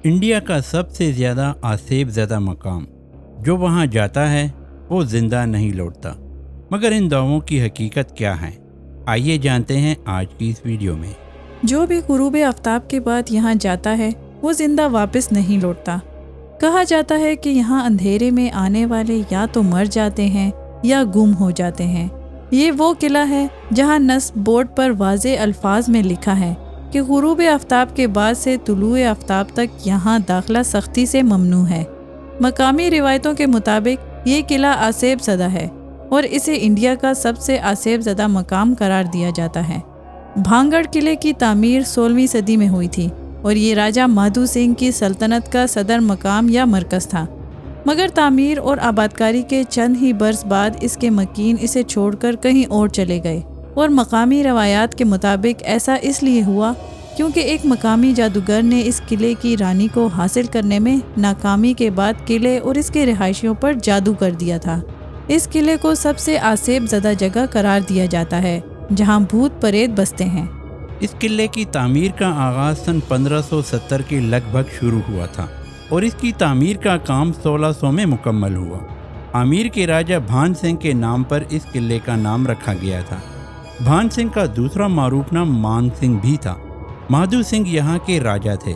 India کا سب سے زیادہ آسیب زدہ مقام، جو وہاں جاتا ہے وہ زندہ نہیں لوٹتا، مگر ان دعووں کی حقیقت کیا ہے؟ آئیے جانتے ہیں آج کی اس ویڈیو میں۔ جو بھی غروب آفتاب کے بعد یہاں جاتا ہے وہ زندہ واپس نہیں لوٹتا۔ کہا جاتا ہے کہ یہاں اندھیرے میں آنے والے یا تو مر جاتے ہیں یا گم ہو جاتے ہیں۔ یہ وہ قلعہ ہے جہاں نصب بورڈ پر واضح الفاظ میں لکھا ہے کہ غروب آفتاب کے بعد سے طلوع آفتاب تک یہاں داخلہ سختی سے ممنوع ہے۔ مقامی روایتوں کے مطابق یہ قلعہ آسیب زدہ ہے اور اسے انڈیا کا سب سے آسیب زدہ مقام قرار دیا جاتا ہے۔ بھانگڑ قلعے کی تعمیر 16ویں صدی میں ہوئی تھی اور یہ راجہ مادھو سنگھ کی سلطنت کا صدر مقام یا مرکز تھا، مگر تعمیر اور آبادکاری کے چند ہی برس بعد اس کے مکین اسے چھوڑ کر کہیں اور چلے گئے، اور مقامی روایات کے مطابق ایسا اس لیے ہوا کیونکہ ایک مقامی جادوگر نے اس قلعے کی رانی کو حاصل کرنے میں ناکامی کے بعد قلعے اور اس کے رہائشیوں پر جادو کر دیا تھا۔ اس قلعے کو سب سے آسیب زدہ جگہ قرار دیا جاتا ہے جہاں بھوت پریت بستے ہیں۔ اس قلعے کی تعمیر کا آغاز سن 1570 کے لگ بھگ شروع ہوا تھا اور اس کی تعمیر کا کام 1600 میں مکمل ہوا۔ امیر کے راجہ بھان سنگھ کے نام پر اس قلعے کا نام رکھا گیا تھا۔ بھان سنگھ کا دوسرا معروف نام مان سنگھ بھی تھا۔ مادھو سنگھ یہاں کے راجہ تھے،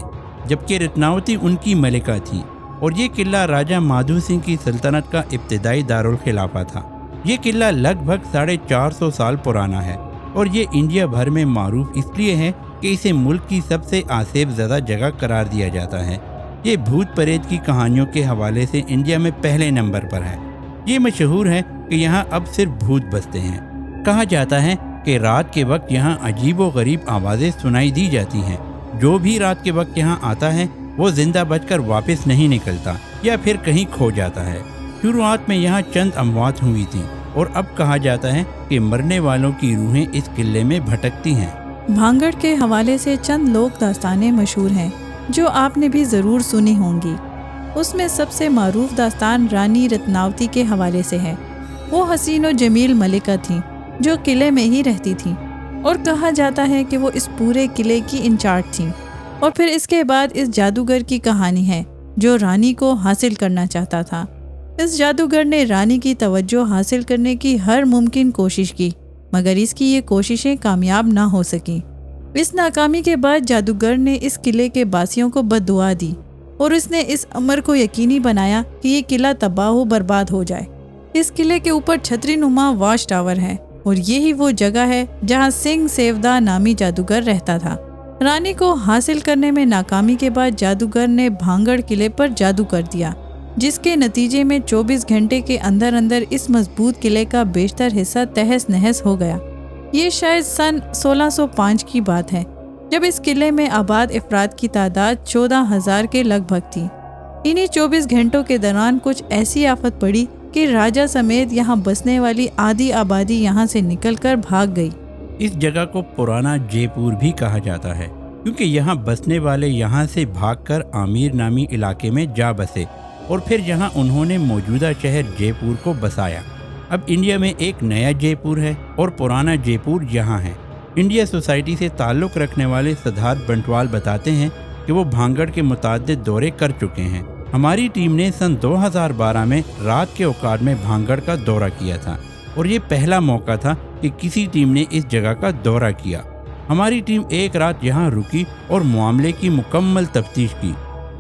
جبکہ رتناوتی ان کی ملکہ تھی، اور یہ قلعہ راجہ مادھو سنگھ کی سلطنت کا ابتدائی دارالخلافہ تھا۔ یہ قلعہ لگ بھگ 450 سال پرانا ہے اور یہ انڈیا بھر میں معروف اس لیے ہے کہ اسے ملک کی سب سے آسیب زدہ جگہ قرار دیا جاتا ہے۔ یہ بھوت پریت کی کہانیوں کے حوالے سے انڈیا میں پہلے نمبر پر ہے۔ یہ مشہور ہے کہ یہاں اب صرف بھوت بستے ہیں۔ کہا جاتا ہے کہ رات کے وقت یہاں عجیب و غریب آوازیں سنائی دی جاتی ہیں۔ جو بھی رات کے وقت یہاں آتا ہے وہ زندہ بچ کر واپس نہیں نکلتا یا پھر کہیں کھو جاتا ہے۔ شروعات میں یہاں چند اموات ہوئی تھیں اور اب کہا جاتا ہے کہ مرنے والوں کی روحیں اس قلعے میں بھٹکتی ہیں۔ بھانگڑ کے حوالے سے چند لوک داستانیں مشہور ہیں جو آپ نے بھی ضرور سنی ہوں گی۔ اس میں سب سے معروف داستان رانی رتناوتی کے حوالے سے ہے۔ وہ حسین و جمیل ملکہ تھیں جو قلعے میں ہی رہتی تھیں، اور کہا جاتا ہے کہ وہ اس پورے قلعے کی انچارج تھیں۔ اور پھر اس کے بعد اس جادوگر کی کہانی ہے جو رانی کو حاصل کرنا چاہتا تھا۔ اس جادوگر نے رانی کی توجہ حاصل کرنے کی ہر ممکن کوشش کی، مگر اس کی یہ کوششیں کامیاب نہ ہو سکیں۔ اس ناکامی کے بعد جادوگر نے اس قلعے کے باسیوں کو بد دعا دی اور اس نے اس امر کو یقینی بنایا کہ یہ قلعہ تباہ و برباد ہو جائے۔ اس قلعے کے اوپر چھتری نما واچ ٹاور ہے اور یہی وہ جگہ ہے جہاں سنگھ سیودا نامی جادوگر رہتا تھا۔ رانی کو حاصل کرنے میں ناکامی کے بعد جادوگر نے بھانگڑ قلعے پر جادو کر دیا، جس کے نتیجے میں 24 گھنٹے کے اندر اندر اس مضبوط قلعے کا بیشتر حصہ تہس نہس ہو گیا۔ یہ شاید سن 1605 کی بات ہے، جب اس قلعے میں آباد افراد کی تعداد 14,000 کے لگ بھگ تھی۔ انہی 24 گھنٹوں کے دوران کچھ ایسی آفت پڑی کہ راجہ سمیت یہاں بسنے والی آدھی آبادی یہاں سے نکل کر بھاگ گئی۔ اس جگہ کو پرانا جے پور بھی کہا جاتا ہے، کیونکہ یہاں بسنے والے یہاں سے بھاگ کر آمیر نامی علاقے میں جا بسے اور پھر یہاں انہوں نے موجودہ شہر جے پور کو بسایا۔ اب انڈیا میں ایک نیا جے پور ہے اور پرانا جے پور یہاں ہے۔ انڈیا سوسائٹی سے تعلق رکھنے والے سدھارتھ بنٹوال بتاتے ہیں کہ وہ بھانگڑ کے متعدد دورے کر چکے ہیں۔ ہماری ٹیم نے سن 2012 میں رات کے اوقات میں بھانگڑ کا دورہ کیا تھا اور یہ پہلا موقع تھا کہ کسی ٹیم نے اس جگہ کا دورہ کیا۔ ہماری ٹیم ایک رات یہاں رکی اور معاملے کی مکمل تفتیش کی۔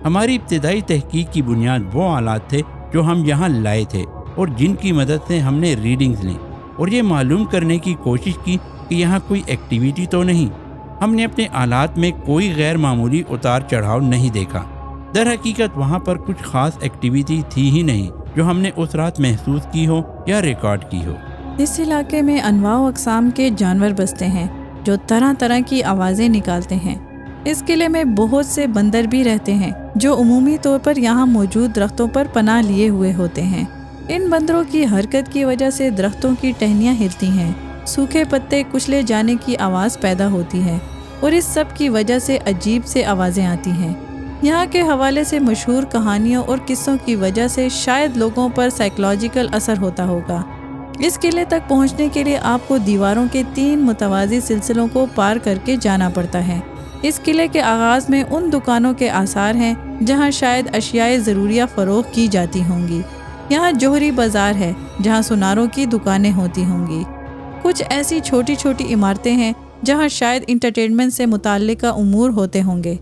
ہماری ابتدائی تحقیق کی بنیاد وہ آلات تھے جو ہم یہاں لائے تھے اور جن کی مدد سے ہم نے ریڈنگز لیں اور یہ معلوم کرنے کی کوشش کی کہ یہاں کوئی ایکٹیویٹی تو نہیں۔ ہم نے اپنے آلات میں کوئی غیر معمولی اتار چڑھاؤ نہیں دیکھا۔ در حقیقت وہاں پر کچھ خاص ایکٹیویٹی تھی ہی نہیں جو ہم نے اس رات محسوس کی ہو یا ریکارڈ کی ہو۔ اس علاقے میں انواع و اقسام کے جانور بستے ہیں جو طرح طرح کی آوازیں نکالتے ہیں۔ اس قلعے میں بہت سے بندر بھی رہتے ہیں جو عمومی طور پر یہاں موجود درختوں پر پناہ لیے ہوئے ہوتے ہیں۔ ان بندروں کی حرکت کی وجہ سے درختوں کی ٹہنیاں ہلتی ہیں، سوکھے پتے کچلے جانے کی آواز پیدا ہوتی ہے اور اس سب کی وجہ سے عجیب سے آوازیں آتی ہیں۔ یہاں کے حوالے سے مشہور کہانیوں اور قصوں کی وجہ سے شاید لوگوں پر سائیکولوجیکل اثر ہوتا ہوگا۔ اس قلعے تک پہنچنے کے لیے آپ کو دیواروں کے 3 متوازی سلسلوں کو پار کر کے جانا پڑتا ہے۔ اس قلعے کے آغاز میں ان دکانوں کے آثار ہیں جہاں شاید اشیاء ضروریہ فروخت کی جاتی ہوں گی۔ یہاں جوہری بازار ہے جہاں سوناروں کی دکانیں ہوتی ہوں گی۔ کچھ ایسی چھوٹی چھوٹی عمارتیں ہیں جہاں شاید انٹرٹینمنٹ سے متعلقہ امور ہوتے ہوں گے۔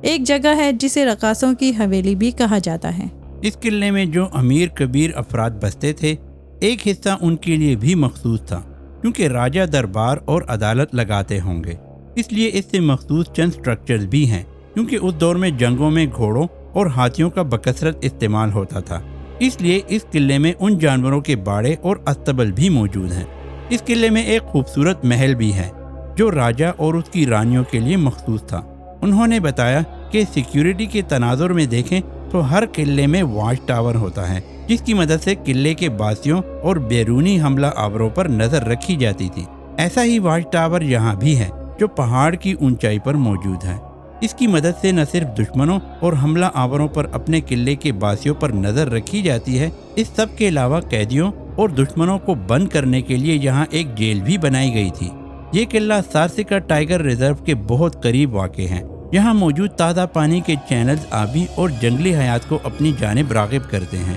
ایک جگہ ہے جسے رقاصوں کی حویلی بھی کہا جاتا ہے۔ اس قلعے میں جو امیر کبیر افراد بستے تھے، ایک حصہ ان کے لیے بھی مخصوص تھا، کیونکہ راجہ دربار اور عدالت لگاتے ہوں گے۔ اس لیے اس سے مخصوص چند سٹرکچرز بھی ہیں، کیونکہ اس دور میں جنگوں میں گھوڑوں اور ہاتھیوں کا بکثرت استعمال ہوتا تھا۔ اس لیے اس قلعے میں ان جانوروں کے باڑے اور استبل بھی موجود ہیں۔ اس قلعے میں ایک خوبصورت محل بھی ہے جو راجہ اور اس کی رانیوں کے لیے مخصوص تھا۔ انہوں نے بتایا کہ سیکیورٹی کے تناظر میں دیکھیں تو ہر قلعے میں واچ ٹاور ہوتا ہے، جس کی مدد سے قلعے کے باسیوں اور بیرونی حملہ آوروں پر نظر رکھی جاتی تھی۔ ایسا ہی واچ ٹاور یہاں بھی ہے جو پہاڑ کی اونچائی پر موجود ہے۔ اس کی مدد سے نہ صرف دشمنوں اور حملہ آوروں پر اپنے قلعے کے باسیوں پر نظر رکھی جاتی ہے، اس سب کے علاوہ قیدیوں اور دشمنوں کو بند کرنے کے لیے یہاں ایک جیل بھی بنائی گئی تھی۔ یہ قلعہ سارسیکا ٹائیگر ریزرو کے بہت قریب واقع ہے۔ یہاں موجود تازہ پانی کے چینلز آبی اور جنگلی حیات کو اپنی جانب راغب کرتے ہیں۔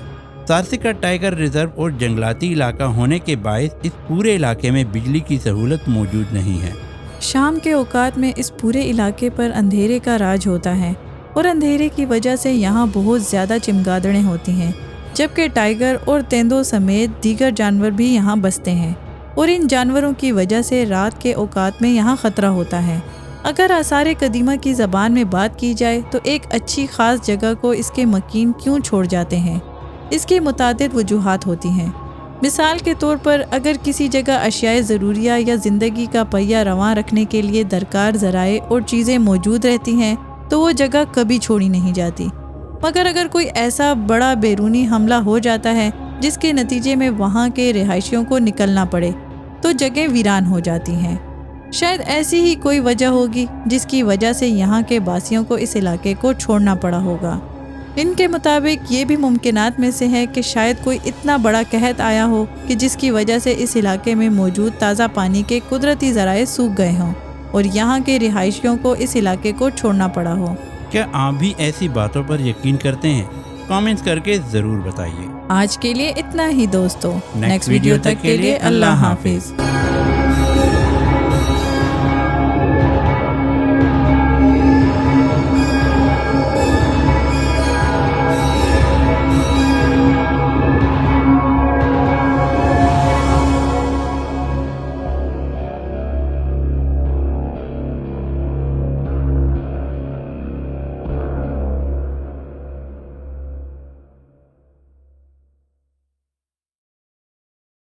سارسیکا ٹائیگر ریزرو اور جنگلاتی علاقہ ہونے کے باعث اس پورے علاقے میں بجلی کی سہولت موجود نہیں ہے۔ شام کے اوقات میں اس پورے علاقے پر اندھیرے کا راج ہوتا ہے اور اندھیرے کی وجہ سے یہاں بہت زیادہ چمگادڑیں ہوتی ہیں، جبکہ ٹائیگر اور تیندوں سمیت دیگر جانور بھی یہاں بستے ہیں اور ان جانوروں کی وجہ سے رات کے اوقات میں یہاں خطرہ ہوتا ہے۔ اگر آثار قدیمہ کی زبان میں بات کی جائے تو ایک اچھی خاص جگہ کو اس کے مکین کیوں چھوڑ جاتے ہیں؟ اس کی متعدد وجوہات ہوتی ہیں۔ مثال کے طور پر اگر کسی جگہ اشیاء ضروریہ یا زندگی کا پہیہ رواں رکھنے کے لیے درکار ذرائع اور چیزیں موجود رہتی ہیں تو وہ جگہ کبھی چھوڑی نہیں جاتی، مگر اگر کوئی ایسا بڑا بیرونی حملہ ہو جاتا ہے جس کے نتیجے میں وہاں کے رہائشیوں کو نکلنا پڑے تو جگہیں ویران ہو جاتی ہیں۔ شاید ایسی ہی کوئی وجہ ہوگی جس کی وجہ سے یہاں کے باسیوں کو اس علاقے کو چھوڑنا پڑا ہوگا۔ ان کے مطابق یہ بھی ممکنات میں سے ہے کہ شاید کوئی اتنا بڑا قحط آیا ہو کہ جس کی وجہ سے اس علاقے میں موجود تازہ پانی کے قدرتی ذرائع سوکھ گئے ہوں اور یہاں کے رہائشیوں کو اس علاقے کو چھوڑنا پڑا ہو۔ کیا آپ بھی ایسی باتوں پر یقین کرتے ہیں؟ کامنٹس کر کے ضرور بتائیے۔ آج کے لیے اتنا ہی دوستو، نیکسٹ ویڈیو تک کے لیے اللہ حافظ۔